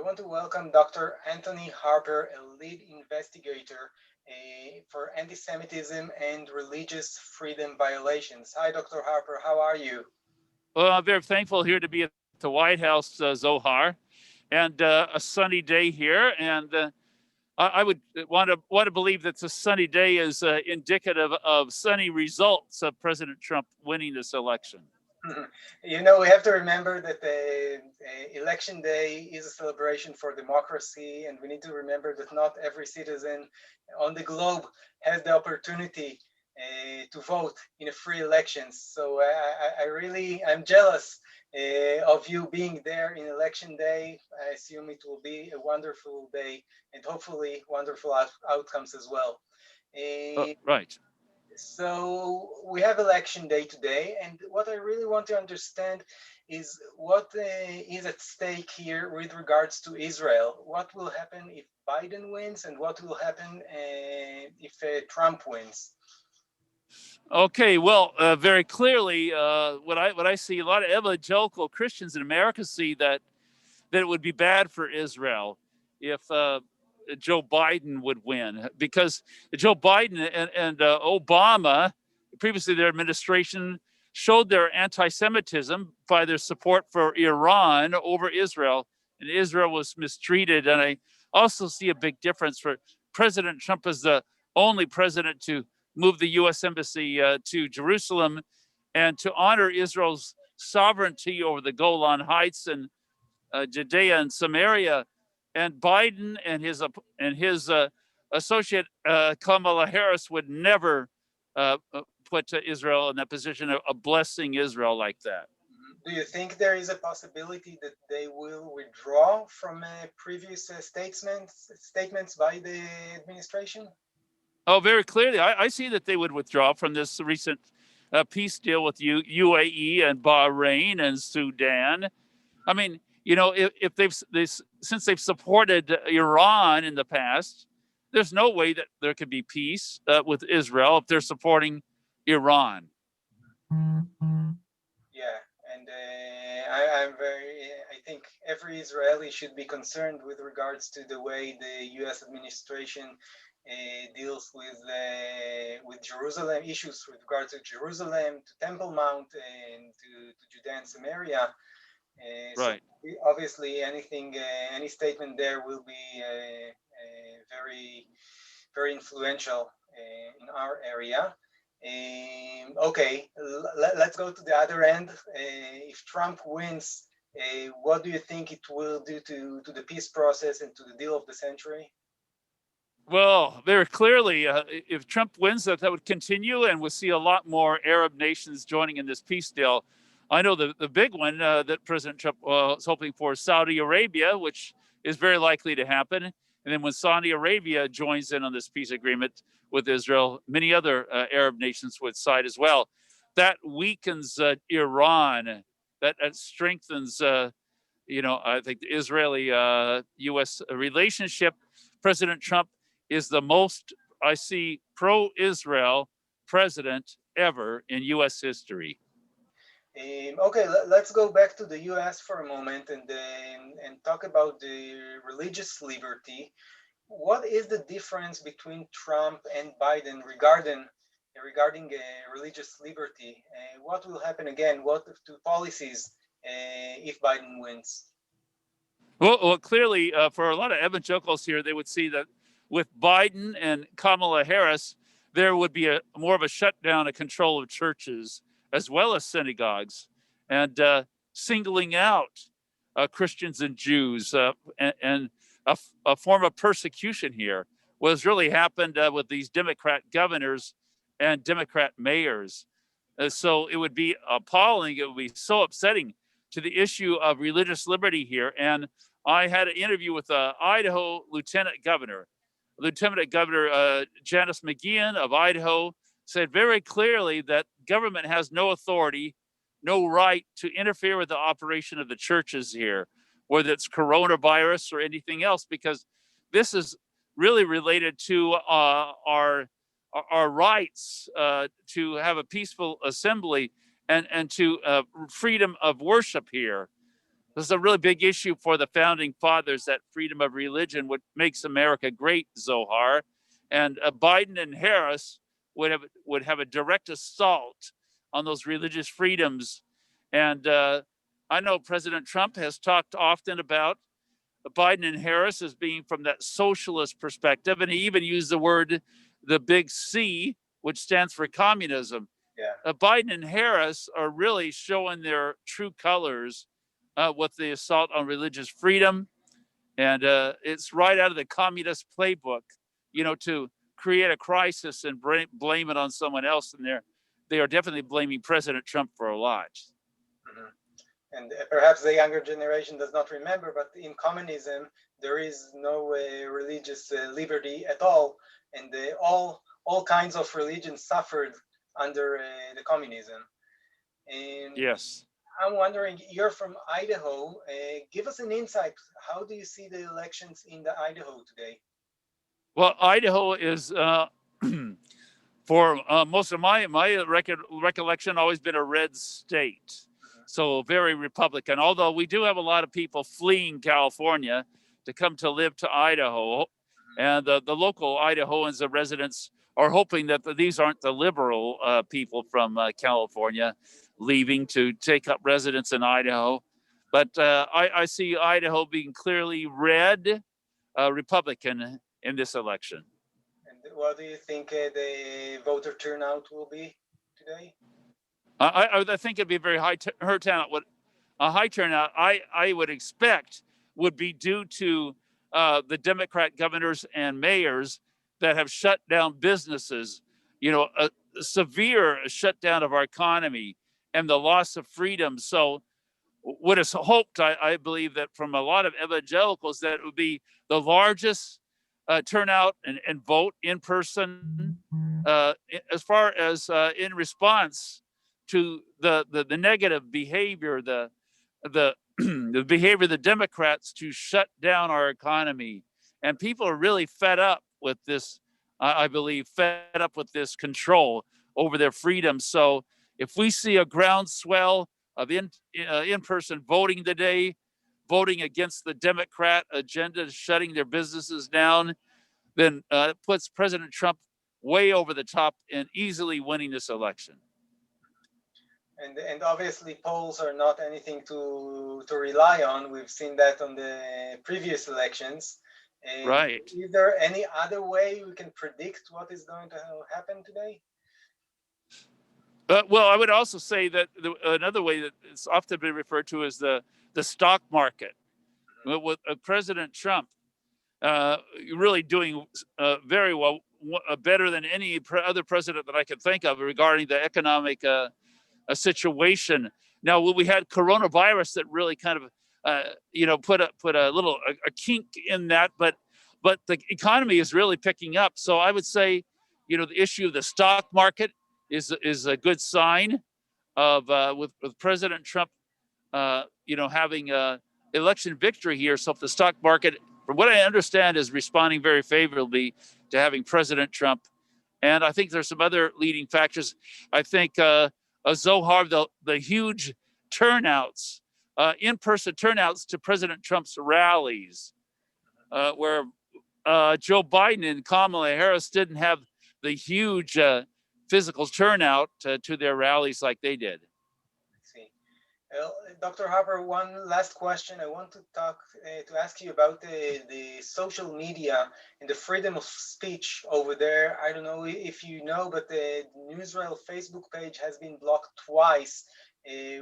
want to welcome Dr. Anthony Harper, a lead investigator for antisemitism and religious freedom violations. Hi, Dr. Harper. How are you? Well, I'm very thankful here to be at the White House, Zohar, and a sunny day here. And I would want to believe that the sunny day is indicative of sunny results of President Trump winning this election. We have to remember that election day is a celebration for democracy, and we need to remember that not every citizen on the globe has the opportunity to vote in a free elections. So I'm jealous of you being there in election day. I assume it will be a wonderful day and hopefully wonderful outcomes as well. Right. So we have election day today, and what I really want to understand is what is at stake here with regards to Israel. What will happen if Biden wins, and what will happen if Trump wins? Okay, well, very clearly, what I see, a lot of evangelical Christians in America see that it would be bad for Israel if Joe Biden would win, because Joe Biden and Obama, previously their administration, showed their anti-Semitism by their support for Iran over Israel, and Israel was mistreated. And I also see a big difference for President Trump as the only president to move the U.S. embassy to Jerusalem and to honor Israel's sovereignty over the Golan Heights and Judea and Samaria. And Biden and his associate Kamala Harris would never put Israel in that position of blessing Israel like that. Do you think there is a possibility that they will withdraw from previous statements by the administration? Oh, very clearly. I see that they would withdraw from this recent peace deal with UAE and Bahrain and Sudan. I mean, if since they've supported Iran in the past, there's no way that there could be peace with Israel if they're supporting Iran. Yeah, and I think every Israeli should be concerned with regards to the way the U.S. administration deals with Jerusalem, issues with regards to Jerusalem, to Temple Mount, and to Judea and Samaria. Right. So obviously, any statement there will be very, very influential in our area. Okay, let's go to the other end. If Trump wins, what do you think it will do to the peace process and to the deal of the century? Well, very clearly, if Trump wins, that would continue, and we'll see a lot more Arab nations joining in this peace deal. I know the big one that President Trump was hoping for is Saudi Arabia, which is very likely to happen. And then when Saudi Arabia joins in on this peace agreement with Israel, many other Arab nations would side as well. That weakens Iran. That strengthens, I think the Israeli-U.S. relationship. President Trump is the most, I see, pro-Israel president ever in U.S. history. Okay, let's go back to the U.S. for a moment and talk about the religious liberty. What is the difference between Trump and Biden regarding religious liberty? What will happen again? What to policies if Biden wins? Well, clearly, for a lot of evangelicals here, they would see that with Biden and Kamala Harris, there would be more of a shutdown, a control of churches as well as synagogues, and singling out Christians and Jews, and a form of persecution here was really happened with these Democrat governors and Democrat mayors. So it would be appalling. It would be so upsetting to the issue of religious liberty here. And I had an interview with Idaho Lieutenant Governor. Lieutenant Governor Janice McGeehan of Idaho said very clearly that government has no authority, no right to interfere with the operation of the churches here, whether it's coronavirus or anything else, because this is really related to our rights to have a peaceful assembly and to freedom of worship here. This is a really big issue for the founding fathers, that freedom of religion, what makes America great, Zohar. And Biden and Harris would have a direct assault on those religious freedoms. And I know President Trump has talked often about Biden and Harris as being from that socialist perspective, and he even used the big C, which stands for communism. Yeah. Biden and Harris are really showing their true colors with the assault on religious freedom, and it's right out of the communist playbook, to create a crisis and blame it on someone else, and they are definitely blaming President Trump for a lot. Mm-hmm. And perhaps the younger generation does not remember, but in communism, there is no religious liberty at all, and all kinds of religions suffered under the communism. And yes, I'm wondering, you're from Idaho. Give us an insight. How do you see the elections in the Idaho today? well, Idaho is for most of my recollection, always been a red state, so very Republican. Although we do have a lot of people fleeing California to come to live to Idaho, and the local Idahoans, the residents, are hoping that these aren't the liberal people from California leaving to take up residence in Idaho. But I see Idaho being clearly red, Republican in this election. And what do you think the voter turnout will be today? I think it'd be a very high turnout. What a high turnout I would expect would be due to the Democrat governors and mayors that have shut down businesses. A severe shutdown of our economy and the loss of freedom. So, what is hoped, I believe, that from a lot of evangelicals, that it would be the largest turnout and vote in person, as far as in response to the negative behavior, the the behavior of the Democrats to shut down our economy, and people are really fed up with this. I believe fed up with this control over their freedom. So if we see a groundswell of in-person voting today, voting against the Democrat agenda, shutting their businesses down, then it puts President Trump way over the top and easily winning this election. And obviously polls are not anything to rely on. We've seen that on the previous elections. And right. Is there any other way we can predict what is going to happen today? Well, I would also say that another way that it's often been referred to as the stock market. With President Trump really doing very well, better than any other president that I can think of regarding the economic situation. Now, we had coronavirus that really kind of, put a little a kink in that, but the economy is really picking up. So I would say, the issue of the stock market is a good sign of with President Trump, having election victory here. So if the stock market, from what I understand, is responding very favorably to having President Trump. And I think there's some other leading factors. I think Zohar, the huge turnouts, in-person turnouts to President Trump's rallies, where Joe Biden and Kamala Harris didn't have the huge physical turnout to their rallies like they did. I see. Well, Dr. Harper, one last question. I want to ask you about the social media and the freedom of speech over there. I don't know if you know, but the Newsrael Facebook page has been blocked twice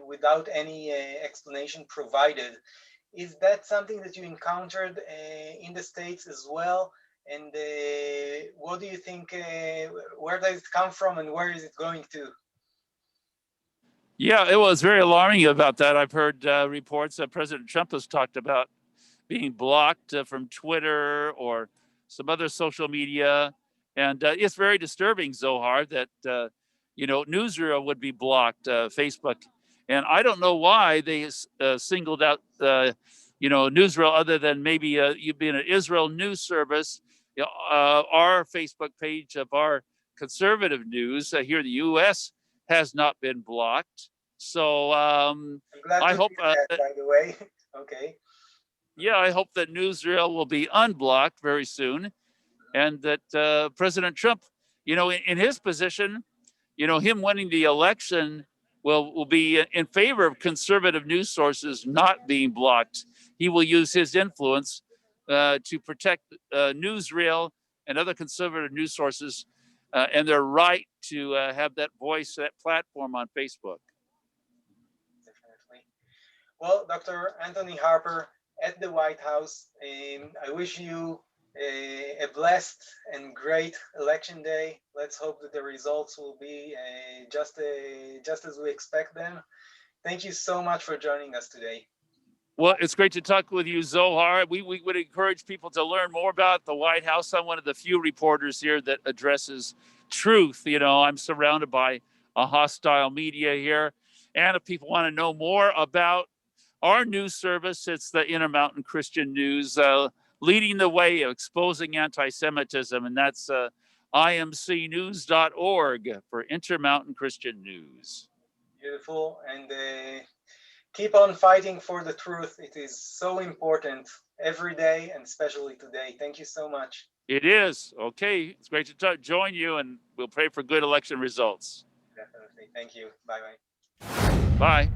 without any explanation provided. Is that something that you encountered in the States as well? And what do you think, where does it come from and where is it going to? Yeah, it was very alarming about that. I've heard reports that President Trump has talked about being blocked from Twitter or some other social media. And it's very disturbing, Zohar, that, Newsreel would be blocked, Facebook. And I don't know why they singled out, Newsreel, other than maybe you being an Israel news service. Our Facebook page of our conservative news here in the U.S. has not been blocked. So I'm glad I to hope, hear that, by the way. Okay. yeah, I hope that Newsreel will be unblocked very soon, and that President Trump, in his position, him winning the election will be in favor of conservative news sources not being blocked. He will use his influence to protect Newsreel and other conservative news sources and their right to have that voice, that platform on Facebook. Definitely. Well, Dr. Anthony Harper at the White House, I wish you a blessed and great election day. Let's hope that the results will be just as we expect them. Thank you so much for joining us today. Well, it's great to talk with you, Zohar. We would encourage people to learn more about the White House. I'm one of the few reporters here that addresses truth. I'm surrounded by a hostile media here. And if people want to know more about our news service, it's the Intermountain Christian News, leading the way of exposing anti-Semitism. And that's imcnews.org for Intermountain Christian News. Beautiful. And keep on fighting for the truth. It is so important every day and especially today. Thank you so much. It is. Okay. It's great to join you, and we'll pray for good election results. Definitely. Thank you. Bye-bye. Bye.